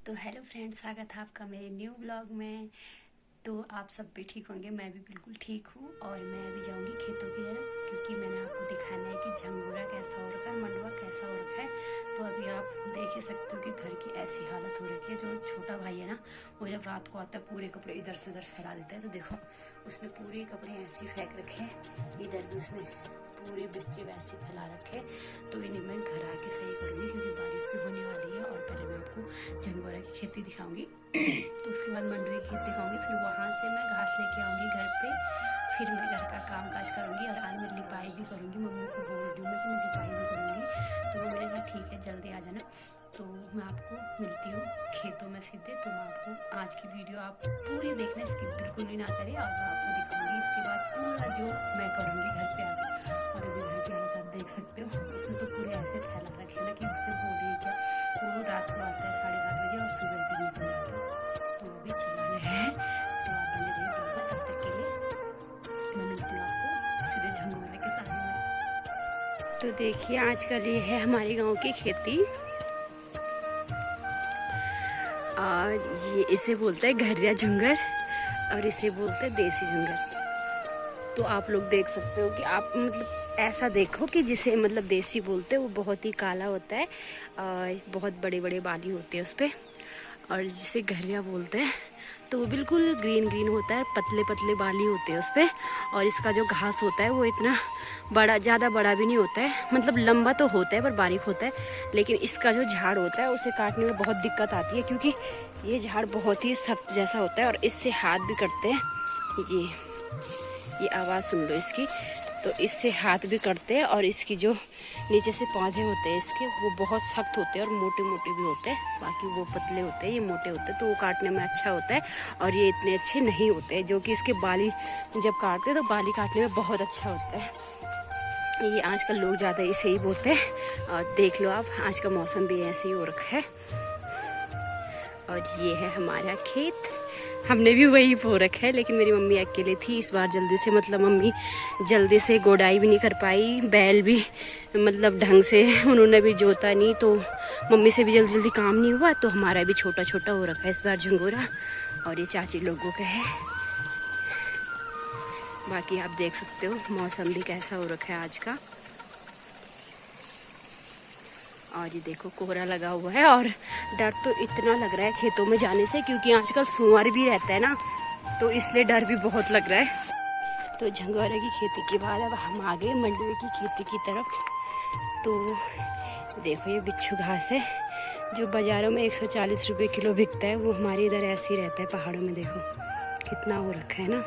तो hello friends, स्वागत है आपका मेरे न्यू ब्लॉग में। तो आप सब भी ठीक होंगे, मैं भी बिल्कुल ठीक हूँ। और मैं अभी जाऊँगी खेतों की तरफ, क्योंकि मैंने आपको दिखाना है कि झंगोरा कैसा हो रखा है, मंडुआ कैसा हो रखा है। तो अभी आप देख ही सकते हो कि घर की ऐसी हालत हो रखी है। जो छोटा भाई है ना, वो जब रात को आता है पूरे कपड़े इधर से उधर फैला देता है। तो देखो, उसने पूरे कपड़े ऐसे फेंक रखे हैं, इधर भी उसने पूरे बिस्तरे वैसे फैला रखे। तो इन्हें मैं घर आके सही करूँगी, क्योंकि बारिश भी होने वाली है। और पहले मैं आपको झंगोरा की खेती दिखाऊंगी, तो उसके बाद मंडुए की खेती दिखाऊंगी। फिर वहाँ से मैं घास लेके आऊँगी घर पे। फिर मैं घर का काम काज करूँगी, और आज मैं लिपाई भी करूँगी। मम्मी को बोल रही हूँ मैं कि मैं लिपाई भी करूँगी। तो मम्मी ने कहा ठीक है, जल्दी आ जाना। तो मैं आपको मिलती हूँ खेतों में सीधे। तो मैं आपको आज की वीडियो आप पूरी देखना, स्किप बिल्कुल भी ना करें। और मैं आपको दिखाऊंगी इसके बाद पूरा जो मैं करूँगी घर पे आके। और अभी घर की हालत आप देख सकते हो, उसने तो पूरे ऐसे फैला रखे हैं ना कि उससे बोल रही है क्या। वो रात को आता है 7:30 बजे और सुबह भी निकल जाता है। तो अभी चला गया है। तो आप बने रहिए ब्लॉग में, तब तक के लिए मैं मिलती हूँ आपको सीधे झंगोरे के सामने में। तो देखिए, आजकल ये है हमारे गांव की खेती। और ये इसे बोलते हैं घरिया झुंगर, और इसे बोलते हैं देसी झुंगर। तो आप लोग देख सकते हो कि आप मतलब ऐसा देखो कि जिसे मतलब देसी बोलते हैं वो बहुत ही काला होता है, और बहुत बड़े बड़े बाली होते हैं उस पर। और जिसे घरिया बोलते हैं तो वो बिल्कुल ग्रीन ग्रीन होता है, पतले पतले बाली होते हैं उस पर। और इसका जो घास होता है वो इतना बड़ा, ज़्यादा बड़ा भी नहीं होता है, मतलब लंबा तो होता है पर बारीक होता है। लेकिन इसका जो झाड़ होता है उसे काटने में बहुत दिक्कत आती है, क्योंकि ये झाड़ बहुत ही सख्त जैसा होता है, और इससे हाथ भी कटते हैं। ये आवाज़ सुन लो इसकी। तो इससे हाथ भी कटते हैं, और इसकी जो नीचे से पौधे होते हैं इसके, वो बहुत सख्त होते हैं और मोटे मोटे भी होते हैं। बाकी वो पतले होते हैं, ये मोटे होते हैं, तो वो काटने में अच्छा होता है। और ये इतने अच्छे नहीं होते हैं, जो कि इसके बाली जब काटते हैं तो बाली काटने में बहुत अच्छा होता है। ये आजकल लोग ज़्यादा इसे ही बोलते हैं। और देख लो आप, आज का मौसम भी ऐसे ही हो रखा है। और ये है हमारा खेत। हमने भी वही बो रखा है, लेकिन मेरी मम्मी अकेले थी इस बार। जल्दी से मतलब मम्मी जल्दी से गोडाई भी नहीं कर पाई, बैल भी मतलब ढंग से उन्होंने भी जोता नहीं। तो मम्मी से भी जल्दी जल्दी काम नहीं हुआ, तो हमारा भी छोटा छोटा हो रखा है इस बार झंगोरा। और ये चाची लोगों का है। बाकी आप देख सकते हो मौसम भी कैसा हो रखा है आज का। और ये देखो कोहरा लगा हुआ है, और डर तो इतना लग रहा है खेतों में जाने से, क्योंकि आजकल सुअर भी रहता है ना, तो इसलिए डर भी बहुत लग रहा है। तो झंगोरा की खेती के बाद अब हम आ गए मंडुए की खेती की तरफ। तो देखो, ये बिच्छू घास है जो बाज़ारों में 140 रुपये किलो बिकता है, वो हमारे इधर ऐसे ही रहता है पहाड़ों में। देखो कितना वो रखा है ना।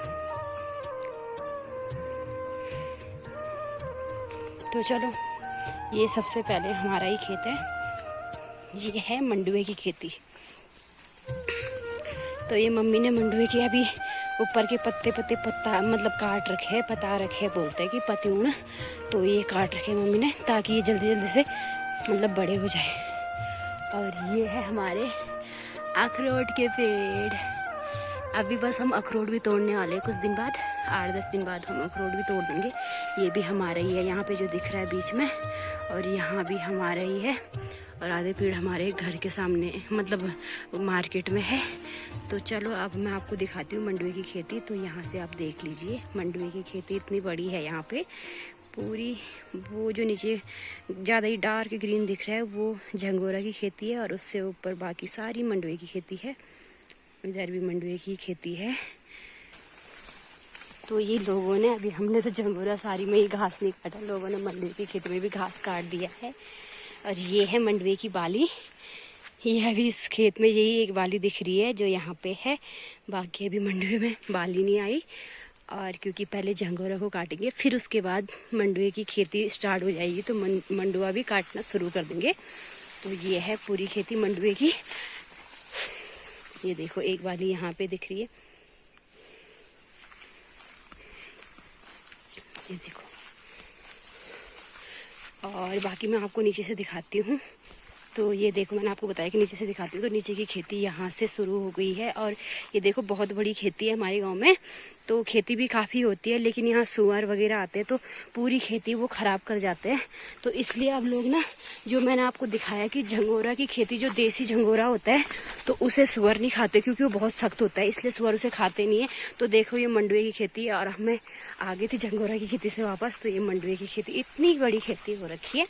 तो चलो, ये सबसे पहले हमारा ही खेत है, ये है मंडुए की खेती। तो ये मम्मी ने मंडुए की अभी ऊपर के पत्ते पत्ते पत्ता मतलब काट रखे, पता रखे बोलते हैं कि पतिऊण। तो ये काट रखे मम्मी ने, ताकि ये जल्दी जल्दी से मतलब बड़े हो जाए। और ये है हमारे अखरोट के पेड़। अभी बस हम अखरोट भी तोड़ने वाले हैं कुछ दिन बाद, 8-10 दिन बाद हम अखरोट भी तोड़ देंगे। ये भी हमारा ही है, यहाँ पे जो दिख रहा है बीच में, और यहाँ भी हमारा ही है। और आधे पेड़ हमारे घर के सामने मतलब मार्केट में है। तो चलो अब मैं आपको दिखाती हूँ मंडुए की खेती। तो यहाँ से आप देख लीजिए, मंडुए की खेती इतनी बड़ी है यहाँ पे पूरी। वो जो नीचे ज़्यादा ही डार्क ग्रीन दिख रहा है वो झंगोरा की खेती है, और उससे ऊपर बाकी सारी मंडुए की खेती है। इधर भी मंडुए की खेती है। तो ये लोगों ने, अभी हमने तो झंगोरा सारी में ही घास नहीं काटा, लोगों ने मंडुए की खेती में भी घास काट दिया है। और ये है मंडुए की बाली। ये अभी इस खेत में यही एक बाली दिख रही है जो यहाँ पे है, बाकी अभी मंडुए में बाली नहीं आई। और क्योंकि पहले झंगोरा को काटेंगे, फिर उसके बाद मंडुए की खेती स्टार्ट हो जाएगी, तो मंडुआ भी काटना शुरू कर देंगे। तो ये है पूरी खेती मंडुए की। ये देखो, एक बाली यहाँ पे दिख रही है, ये देखो। और बाकी मैं आपको नीचे से दिखाती हूँ। तो ये देखो, मैंने आपको बताया कि नीचे से दिखाती हूँ, तो नीचे की खेती यहाँ से शुरू हो गई है। और ये देखो बहुत बड़ी खेती है हमारे गांव में, तो खेती भी काफ़ी होती है, लेकिन यहाँ सुअर वगैरह आते हैं तो पूरी खेती वो ख़राब कर जाते हैं। तो इसलिए अब लोग ना, जो मैंने आपको दिखाया कि झंगोरा की खेती, जो देसी झंगोरा होता है, तो उसे सुअर नहीं खाते क्योंकि वो बहुत सख्त होता है, इसलिए सुअर उसे खाते नहीं है। तो देखो ये मंडुए की खेती है, और मैं आ गई थी झंगोरा की खेती से वापस। तो ये मंडुए की खेती, इतनी बड़ी खेती हो रखी है।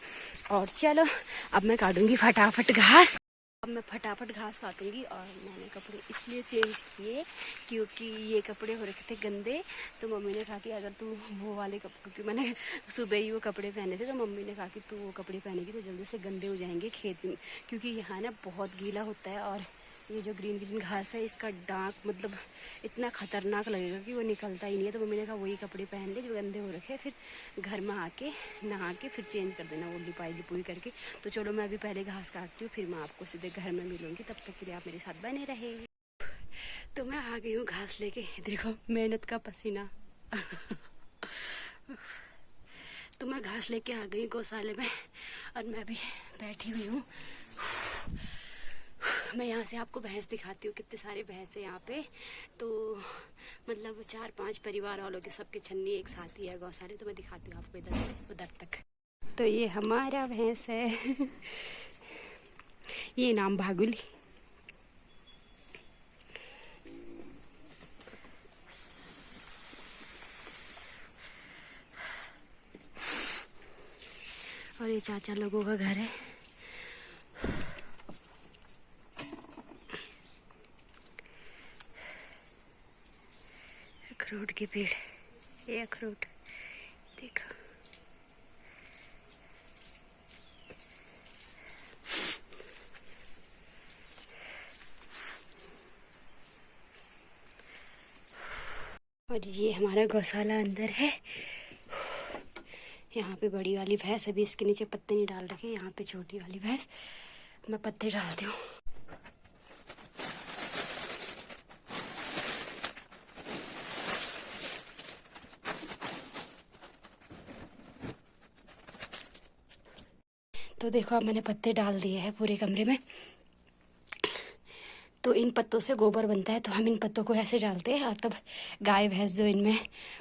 और चलो अब मैं काटूंगी फटाफट घास। अब मैं फटाफट घास काटूंगी। और मैंने कपड़े इसलिए चेंज किए क्योंकि ये कपड़े हो रखे थे गंदे। तो मम्मी ने कहा कि अगर तू वो वाले कपड़े, क्योंकि मैंने सुबह ही वो कपड़े पहने थे, तो मम्मी ने कहा कि तू वो कपड़े पहनेगी तो जल्दी से गंदे हो जाएंगे खेत में, क्योंकि यहाँ ना बहुत गीला होता है। और ये जो ग्रीन ग्रीन घास है, इसका डांक मतलब इतना खतरनाक लगेगा कि वो निकलता ही नहीं है। तो मम्मी ने कहा वही कपड़े पहन ले जो गंदे हो रखे, फिर घर में आके नहा के फिर चेंज कर देना, वो लिपाई लिपुई करके। तो चलो मैं अभी पहले घास काटती हूँ, फिर मैं आपको सीधे घर में मिलूंगी। तब तक के लिए आप मेरे साथ बने रहे। तो मैं आ गई हूँ घास लेके, देखो मेहनत का पसीना। तो मैं घास लेके आ गई गौशाले में, और मैं अभी बैठी हुई हूँ। मैं यहाँ से आपको भैंस दिखाती हूँ, कितने सारे भैंस है यहाँ पे। तो मतलब 4-5 परिवार वालों के सबके छन्नी एक साथ ही है गौशाले। तो मैं दिखाती हूँ आपको इधर से उधर तक। तो ये हमारा भैंस है। ये नाम भागुली। और ये चाचा लोगों का घर है। अखरोट के पेड़, ये अखरोट देखो। और ये हमारा गौशाला अंदर है। यहाँ पे बड़ी वाली भैंस, अभी इसके नीचे पत्ते नहीं डाल रखे। यहाँ पे छोटी वाली भैंस, मैं पत्ते डालती हूँ। तो देखो अब मैंने पत्ते डाल दिए हैं पूरे कमरे में। तो इन पत्तों से गोबर बनता है, तो हम इन पत्तों को ऐसे डालते हैं, और तब गाय भैंस जो इनमें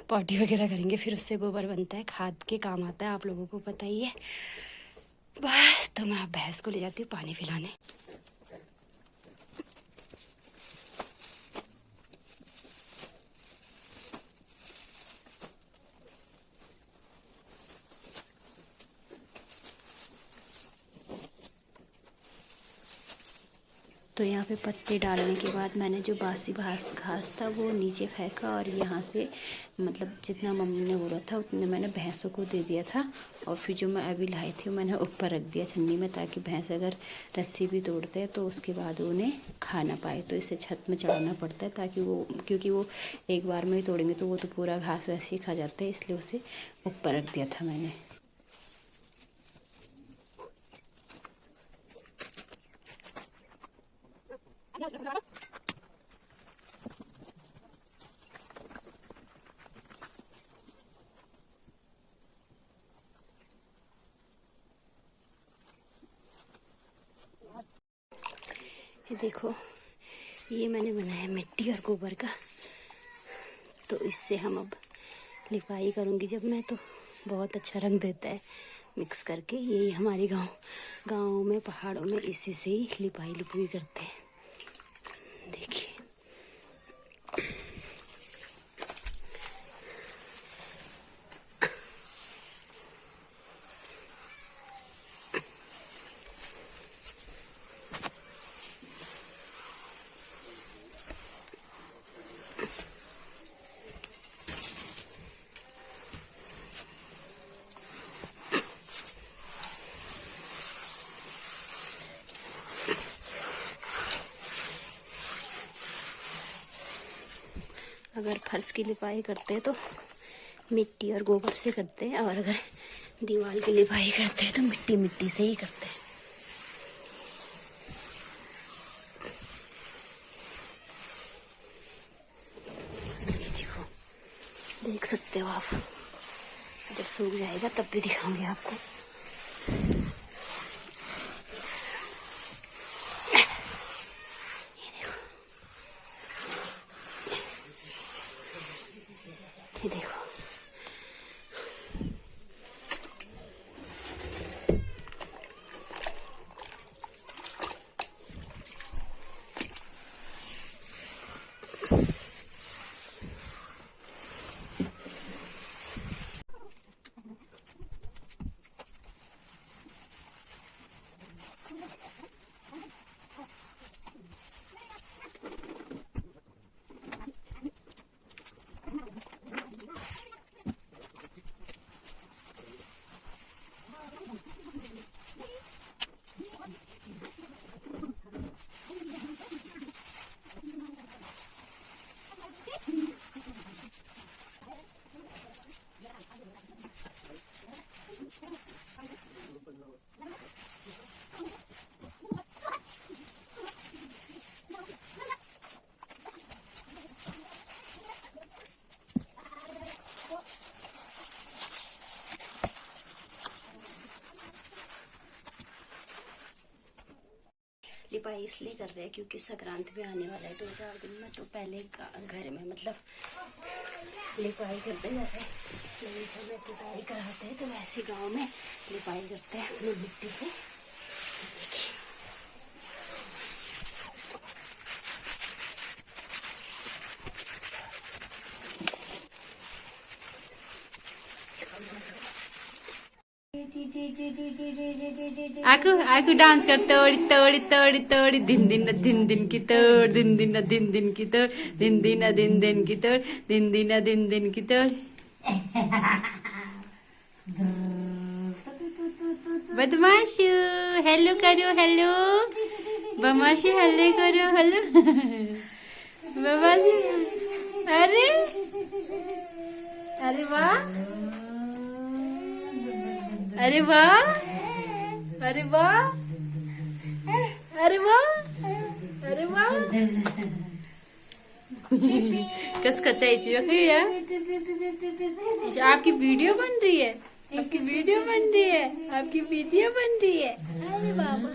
पॉटी वगैरह करेंगे, फिर उससे गोबर बनता है, खाद के काम आता है, आप लोगों को पता ही है। बस तो मैं अब भैंस को ले जाती हूँ पानी पिलाने। तो यहाँ पे पत्ते डालने के बाद मैंने जो बासी घास था वो नीचे फेंका, और यहाँ से मतलब जितना मम्मी ने बोला था उतने मैंने भैंसों को दे दिया था। और फिर जो मैं अभी लाई थी मैंने ऊपर रख दिया छन्नी में, ताकि भैंस अगर रस्सी भी तोड़ते हैं तो उसके बाद उन्हें खा ना पाए। तो इसे छत में चढ़ाना पड़ता है, ताकि वो, क्योंकि वो एक बार में ही तोड़ेंगे तो वो तो पूरा घास वैसे ही खा जाते हैं, इसलिए उसे ऊपर रख दिया था मैंने। ये देखो, ये मैंने बनाया मिट्टी और गोबर का। तो इससे हम अब लिपाई करूँगी जब मैं, तो बहुत अच्छा रंग देता है मिक्स करके। यही हमारे गाँव में, पहाड़ों में इसी से ही लिपाई लिपुई करते हैं। देखिए अगर फर्श की लिपाई करते हैं तो मिट्टी और गोबर से करते हैं, और अगर दीवार की लिपाई करते हैं तो मिट्टी मिट्टी से ही करते हैं। ये देखो, देख सकते हो आप। जब सूख जाएगा तब भी दिखाऊंगी आपको। इसलिए कर रहे हैं क्योंकि संक्रांति भी आने वाला है 2-4 दिन में। तो पहले घर में मतलब लिपाई करते हैं, जैसे नई से में लिपाई कराते हैं तो वैसे गांव में लिपाई करते हैं अपनी मिट्टी से। देखिए आकू डांस कर तोड़ी तोड़ी तोड़ी तोड़ी दिन दिन की तोड़ दिन की तोड़ दिन की तोड़ दिन की तोड़। बदमाशू हेलो करो हेलो, बदमाशू हेलो करो हेलो बदमाशू। अरे अरे वाह अरे वाह अरे वाह अरे वाह अरे वाह कस कचाई चाहिए। आपकी वीडियो बन रही है, आपकी वीडियो बन रही है, आपकी वीडियो बन रही है। अरे बाबा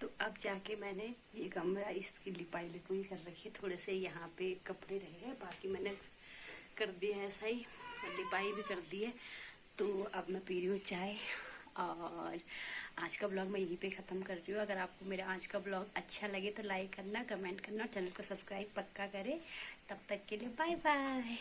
तो अब जाके मैंने ये कमरा इसकी लिपाई लिपुई कर रखी। थोड़े से यहाँ पे कपड़े रह गए, बाकी मैंने कर दिया ऐसा ही, लिपाई भी कर दी है। तो अब मैं पी रही हूँ चाय और आज का ब्लॉग मैं यहीं पे ख़त्म कर रही हूँ। अगर आपको मेरा आज का ब्लॉग अच्छा लगे तो लाइक करना, कमेंट करना, चैनल को सब्सक्राइब पक्का करें। तब तक के लिए बाय बाय।